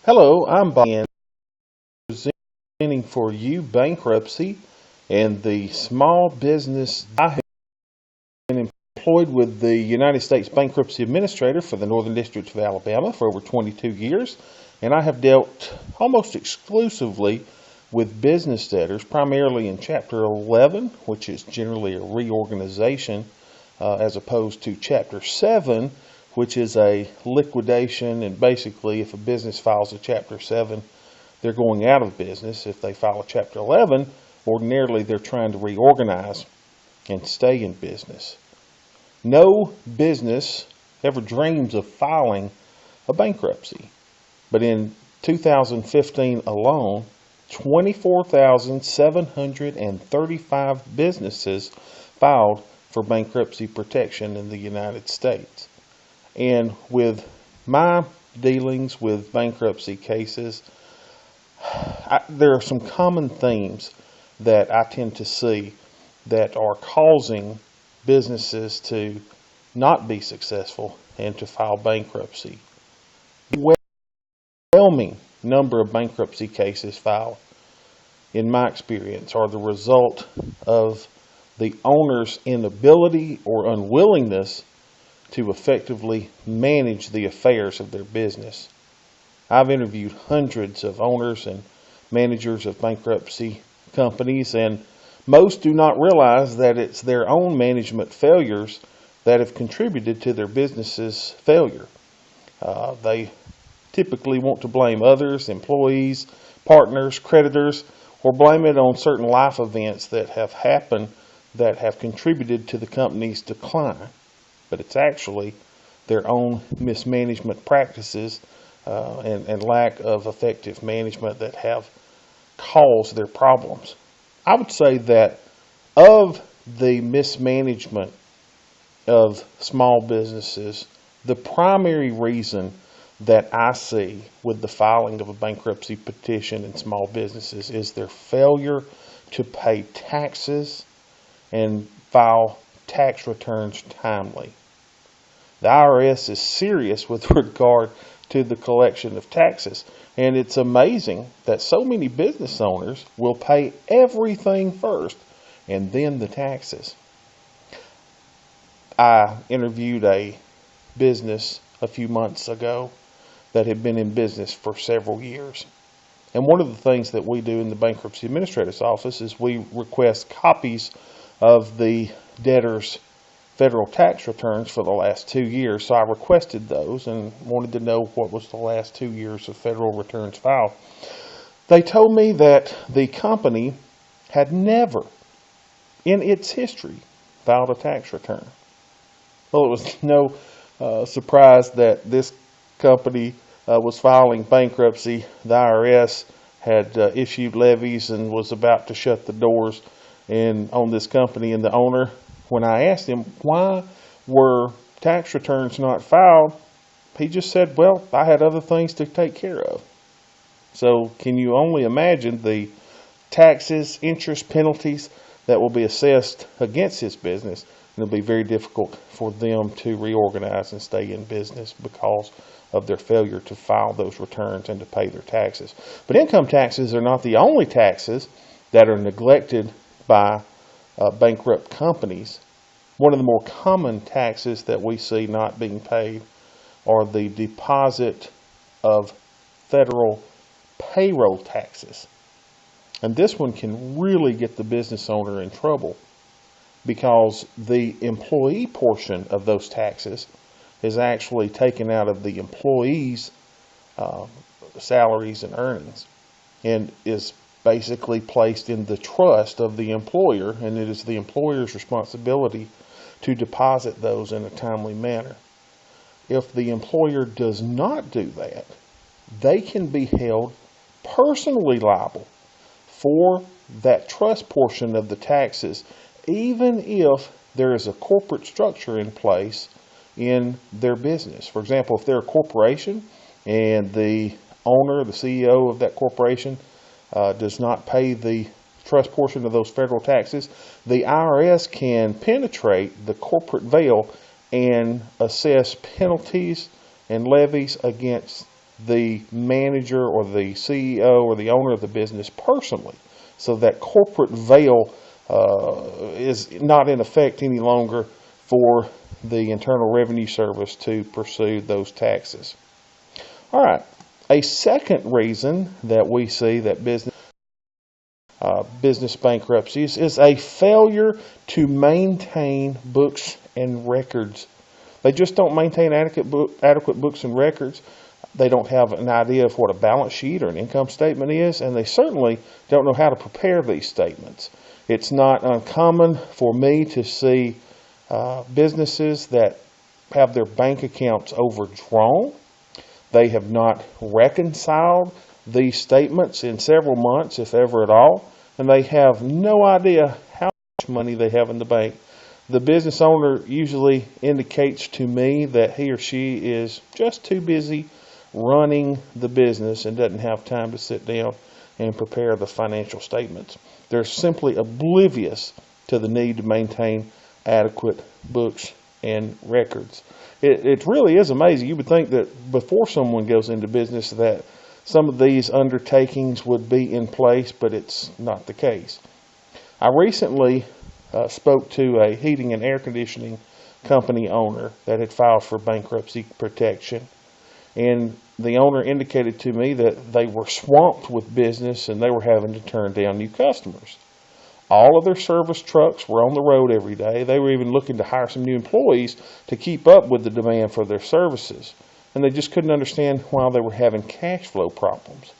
Hello, I'm Bob, presenting for you bankruptcy and the small business. I have been employed with the United States Bankruptcy Administrator for the Northern District of Alabama for over 22 years, and I have dealt almost exclusively with business debtors, primarily in Chapter 11, which is generally a reorganization, as opposed to Chapter 7, which is a liquidation. And basically, if a business files a Chapter 7, they're going out of business. If they file a Chapter 11, ordinarily they're trying to reorganize and stay in business. No business ever dreams of filing a bankruptcy, but in 2015 alone, 24,735 businesses filed for bankruptcy protection in the United States. And with my dealings with bankruptcy cases, there are some common themes that I tend to see that are causing businesses to not be successful and to file bankruptcy. The overwhelming number of bankruptcy cases filed, in my experience, are the result of the owner's inability or unwillingness to effectively manage the affairs of their business. I've interviewed hundreds of owners and managers of bankruptcy companies, and most do not realize that it's their own management failures that have contributed to their business's failure. They typically want to blame others, employees, partners, creditors, or blame it on certain life events that have happened that have contributed to the company's decline. But it's actually their own mismanagement practices and lack of effective management that have caused their problems. I would say that of the mismanagement of small businesses, the primary reason that I see with the filing of a bankruptcy petition in small businesses is their failure to pay taxes and file tax returns timely. The IRS is serious with regard to the collection of taxes, and it's amazing that so many business owners will pay everything first and then the taxes. I interviewed a business a few months ago that had been in business for several years. And one of the things that we do in the Bankruptcy Administrator's Office is we request copies of the debtor's federal tax returns for the last 2 years. So I requested those and wanted to know what was the last 2 years of federal returns filed. They told me that the company had never in its history filed a tax return. Well, it was no surprise that this company was filing bankruptcy. The IRS had issued levies and was about to shut the doors on this company. And the owner, when I asked him why were tax returns not filed, he just said, well, I had other things to take care of. So can you only imagine the taxes, interest, penalties that will be assessed against his business? And it'll be very difficult for them to reorganize and stay in business because of their failure to file those returns and to pay their taxes. But income taxes are not the only taxes that are neglected by bankrupt companies. One of the more common taxes that we see not being paid are the deposit of federal payroll taxes. And this one can really get the business owner in trouble because the employee portion of those taxes is actually taken out of the employee's salaries and earnings and is basically placed in the trust of the employer, and it is the employer's responsibility to deposit those in a timely manner. If the employer does not do that, they can be held personally liable for that trust portion of the taxes, even if there is a corporate structure in place in their business. For example, if they're a corporation and the owner, the CEO of that corporation, does not pay the trust portion of those federal taxes, the IRS can penetrate the corporate veil and assess penalties and levies against the manager or the CEO or the owner of the business personally. So that corporate veil is not in effect any longer for the Internal Revenue Service to pursue those taxes. All right. A second reason that we see that business bankruptcies is a failure to maintain books and records. They just don't maintain adequate books and records. They don't have an idea of what a balance sheet or an income statement is, and they certainly don't know how to prepare these statements. It's not uncommon for me to see businesses that have their bank accounts overdrawn. They have not reconciled these statements in several months, if ever at all, and they have no idea how much money they have in the bank. The business owner usually indicates to me that he or she is just too busy running the business and doesn't have time to sit down and prepare the financial statements. They're simply oblivious to the need to maintain adequate books and records. It really is amazing. You would think that before someone goes into business that some of these undertakings would be in place, but it's not the case. I recently spoke to a heating and air conditioning company owner that had filed for bankruptcy protection. And the owner indicated to me that they were swamped with business and they were having to turn down new customers. All of their service trucks were on the road every day. They were even looking to hire some new employees to keep up with the demand for their services. And they just couldn't understand why they were having cash flow problems.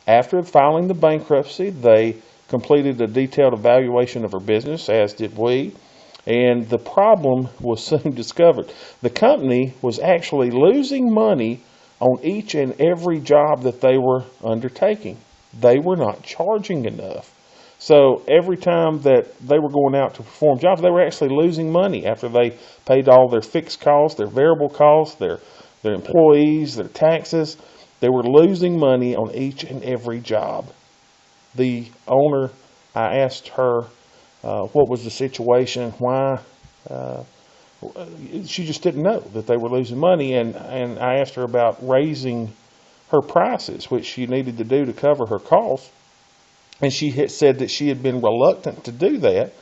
After filing the bankruptcy, they completed a detailed evaluation of her business, as did we, and the problem was soon discovered. The company was actually losing money on each and every job that they were undertaking. They were not charging enough. So every time that they were going out to perform jobs, they were actually losing money after they paid all their fixed costs, their variable costs, their employees, their taxes. They were losing money on each and every job. The owner, I asked her what was the situation, why. She just didn't know that they were losing money, and I asked her about raising her prices, which she needed to do to cover her costs. And she had said that she had been reluctant to do that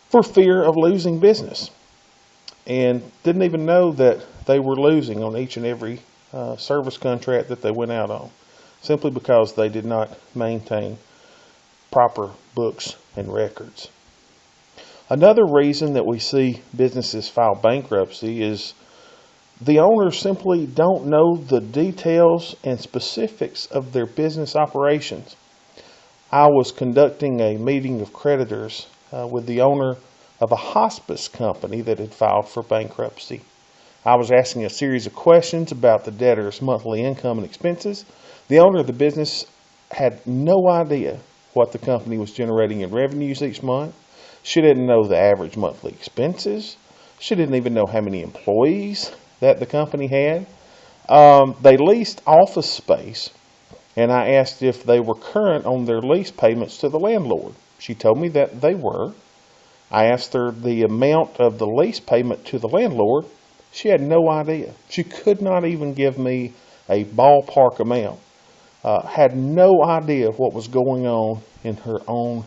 for fear of losing business, and didn't even know that they were losing on each and every service contract that they went out on, simply because they did not maintain proper books and records. Another reason that we see businesses file bankruptcy is the owners simply don't know the details and specifics of their business operations. I was conducting a meeting of creditors with the owner of a hospice company that had filed for bankruptcy. I was asking a series of questions about the debtor's monthly income and expenses. The owner of the business had no idea what the company was generating in revenues each month. She didn't know the average monthly expenses. She didn't even know how many employees that the company had. They leased office space, and I asked if they were current on their lease payments to the landlord. She told me that they were. I asked her the amount of the lease payment to the landlord. She had no idea. She could not even give me a ballpark amount. Had no idea what was going on in her own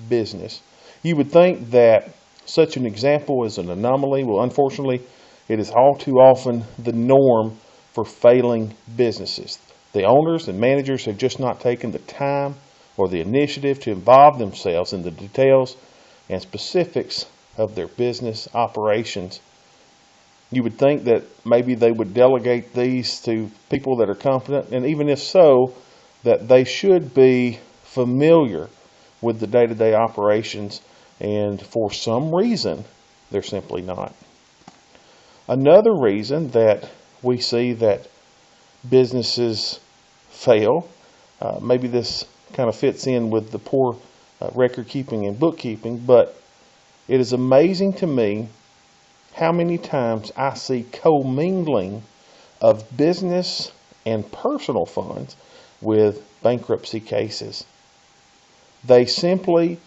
business. You would think that such an example is an anomaly. Well, unfortunately, it is all too often the norm for failing businesses. The owners and managers have just not taken the time or the initiative to involve themselves in the details and specifics of their business operations. You would think that maybe they would delegate these to people that are competent, and even if so, that they should be familiar with the day-to-day operations, and for some reason, they're simply not. Another reason that we see that businesses fail, maybe this kind of fits in with the poor record keeping and bookkeeping, but it is amazing to me how many times I see commingling of business and personal funds with bankruptcy cases. They simply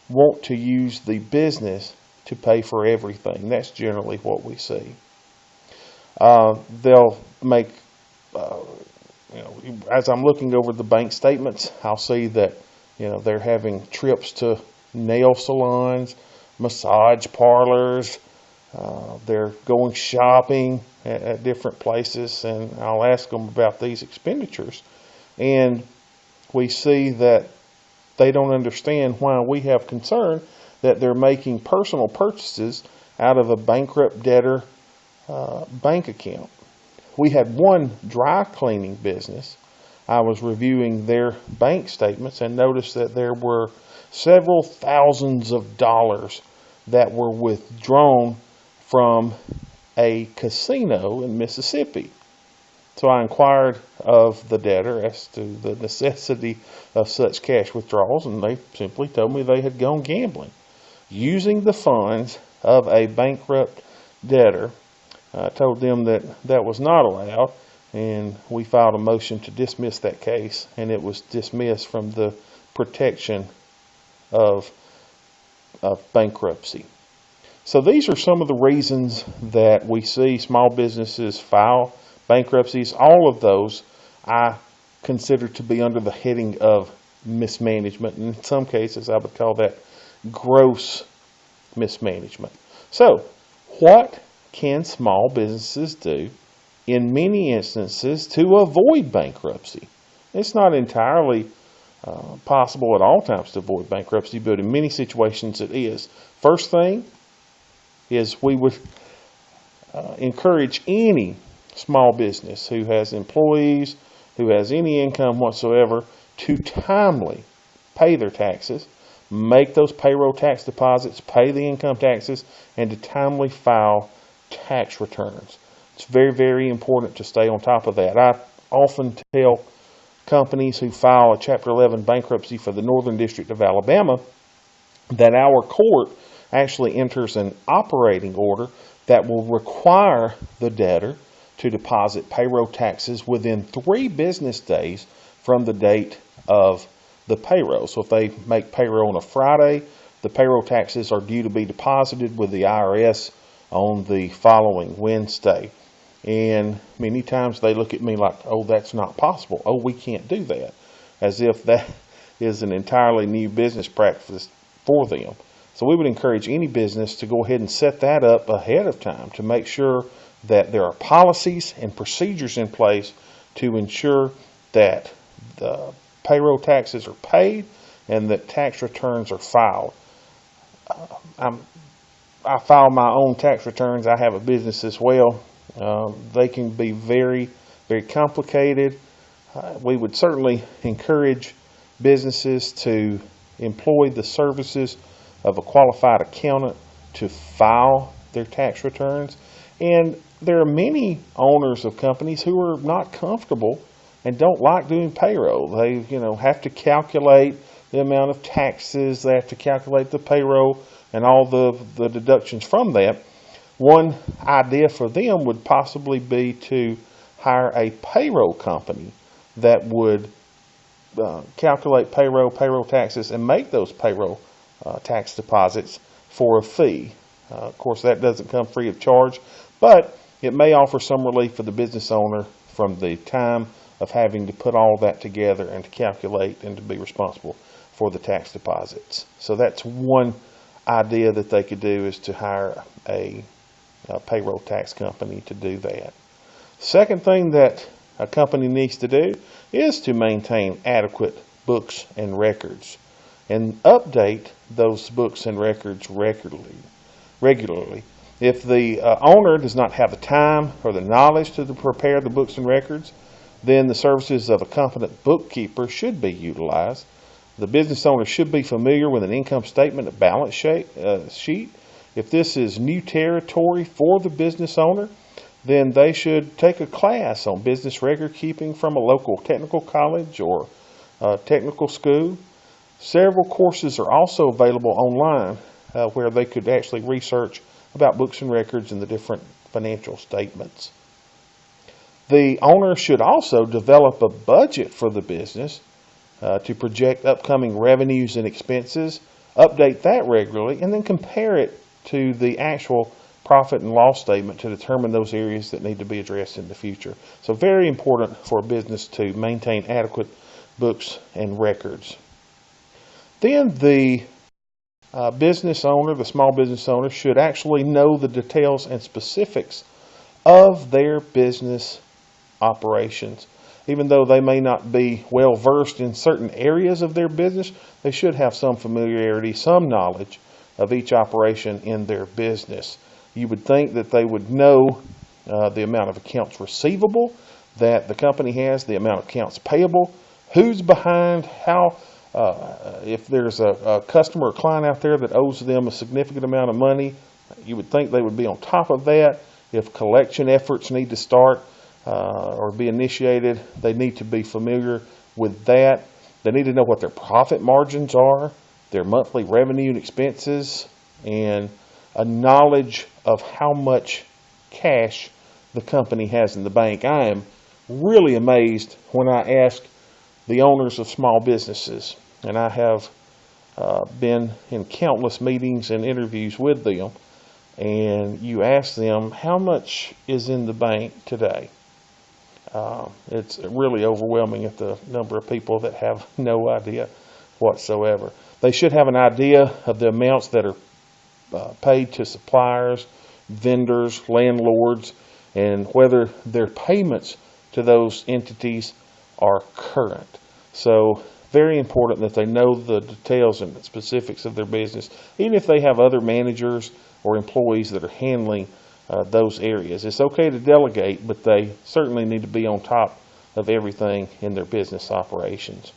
want to use the business to pay for everything. That's generally what we see. They'll make as I'm looking over the bank statements, I'll see that, they're having trips to nail salons, massage parlors, they're going shopping at different places, and I'll ask them about these expenditures. And we see that they don't understand why we have concern that they're making personal purchases out of a bankrupt debtor bank account. We had one dry cleaning business. I was reviewing their bank statements and noticed that there were several thousands of dollars that were withdrawn from a casino in Mississippi. So I inquired of the debtor as to the necessity of such cash withdrawals, and they simply told me they had gone gambling using the funds of a bankrupt debtor. I told them that that was not allowed, and we filed a motion to dismiss that case, and it was dismissed from the protection of bankruptcy. So these are some of the reasons that we see small businesses file bankruptcies. All of those I consider to be under the heading of mismanagement. In some cases, I would call that gross mismanagement. So what can small businesses do in many instances to avoid bankruptcy? It's not entirely possible at all times to avoid bankruptcy, but in many situations it is. First thing is we would encourage any small business who has employees, who has any income whatsoever, to timely pay their taxes, make those payroll tax deposits, pay the income taxes, and to timely file tax returns. It's very, very important to stay on top of that. I often tell companies who file a Chapter 11 bankruptcy for the Northern District of Alabama that our court actually enters an operating order that will require the debtor to deposit payroll taxes within 3 business days from the date of the payroll. So if they make payroll on a Friday, the payroll taxes are due to be deposited with the IRS on the following Wednesday. And many times they look at me like, oh, that's not possible. Oh, we can't do that. As if that is an entirely new business practice for them. So we would encourage any business to go ahead and set that up ahead of time to make sure that there are policies and procedures in place to ensure that the payroll taxes are paid and that tax returns are filed. I file my own tax returns. I have a business as well. They can be very, very complicated. We would certainly encourage businesses to employ the services of a qualified accountant to file their tax returns. And there are many owners of companies who are not comfortable and don't like doing payroll. They, have to calculate the amount of taxes. They have to calculate the payroll and all the deductions from that. One idea for them would possibly be to hire a payroll company that would calculate payroll taxes and make those payroll tax deposits for a fee. Of course, that doesn't come free of charge, but it may offer some relief for the business owner from the time of having to put all that together and to calculate and to be responsible for the tax deposits. So that's one idea that they could do, is to hire a payroll tax company to do that. Second thing that a company needs to do is to maintain adequate books and records and update those books and records regularly. If the owner does not have the time or the knowledge to prepare the books and records, then the services of a competent bookkeeper should be utilized. The business owner should be familiar with an income statement, a balance sheet. If this is new territory for the business owner, then they should take a class on business record keeping from a local technical college or technical school. Several courses are also available online where they could actually research about books and records and the different financial statements. The owner should also develop a budget for the business to project upcoming revenues and expenses, update that regularly, and then compare it to the actual profit and loss statement to determine those areas that need to be addressed in the future. So very important for a business to maintain adequate books and records. Then the business owner, the small business owner, should actually know the details and specifics of their business operations. Even though they may not be well versed in certain areas of their business, they should have some familiarity, some knowledge of each operation in their business. You would think that they would know the amount of accounts receivable that the company has, the amount of accounts payable, who's behind, how, if there's a customer or client out there that owes them a significant amount of money, you would think they would be on top of that. If collection efforts need to start or be initiated, they need to be familiar with that. They need to know what their profit margins are, their monthly revenue and expenses, and a knowledge of how much cash the company has in the bank. I am really amazed when I ask the owners of small businesses, and I have been in countless meetings and interviews with them, and you ask them, how much is in the bank today? It's really overwhelming at the number of people that have no idea whatsoever. They should have an idea of the amounts that are paid to suppliers, vendors, landlords, and whether their payments to those entities are current. So very important that they know the details and the specifics of their business, even if they have other managers or employees that are handling those areas. It's okay to delegate, but they certainly need to be on top of everything in their business operations.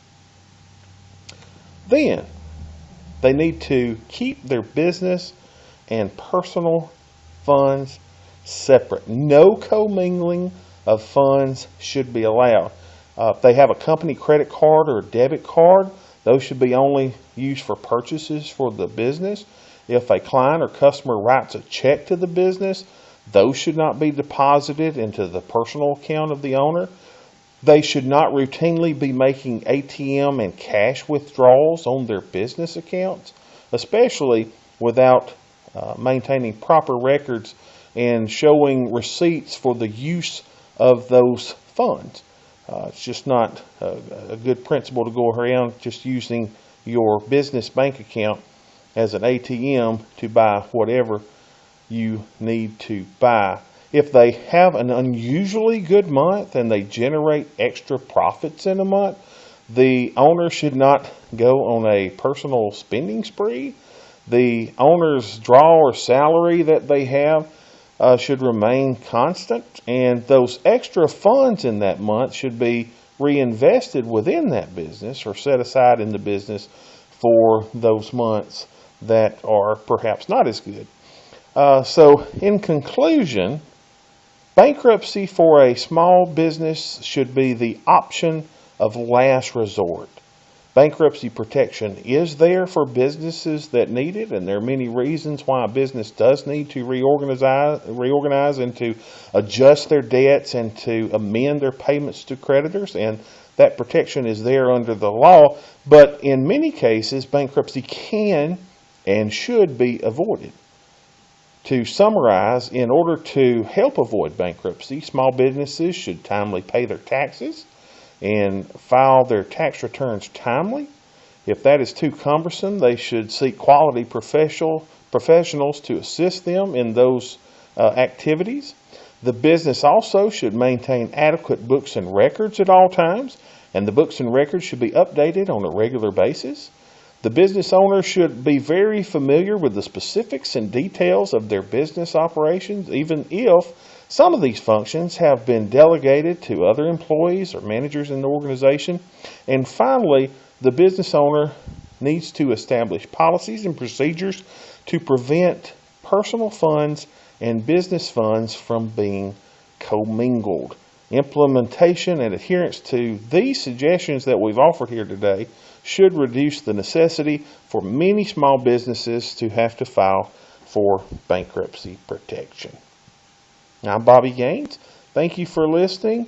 Then they need to keep their business and personal funds separate. No commingling of funds should be allowed. If they have a company credit card or a debit card, those should be only used for purchases for the business. If a client or customer writes a check to the business, those should not be deposited into the personal account of the owner. They should not routinely be making ATM and cash withdrawals on their business accounts, especially without maintaining proper records and showing receipts for the use of those funds. It's just not a good principle to go around just using your business bank account as an ATM to buy whatever you need to buy. If they have an unusually good month and they generate extra profits in a month, the owner should not go on a personal spending spree. The owner's draw or salary that they have should remain constant, and those extra funds in that month should be reinvested within that business or set aside in the business for those months that are perhaps not as good. So in conclusion, bankruptcy for a small business should be the option of last resort. Bankruptcy protection is there for businesses that need it, and there are many reasons why a business does need to reorganize and to adjust their debts and to amend their payments to creditors, and that protection is there under the law. But in many cases, bankruptcy can and should be avoided. To summarize, in order to help avoid bankruptcy, small businesses should timely pay their taxes and file their tax returns timely. If that is too cumbersome, they should seek quality professionals to assist them in those activities. The business also should maintain adequate books and records at all times, and the books and records should be updated on a regular basis. The business owner should be very familiar with the specifics and details of their business operations, even if some of these functions have been delegated to other employees or managers in the organization. And finally, the business owner needs to establish policies and procedures to prevent personal funds and business funds from being commingled. Implementation and adherence to these suggestions that we've offered here today should reduce the necessity for many small businesses to have to file for bankruptcy protection. I'm Bobby Gaines. Thank you for listening.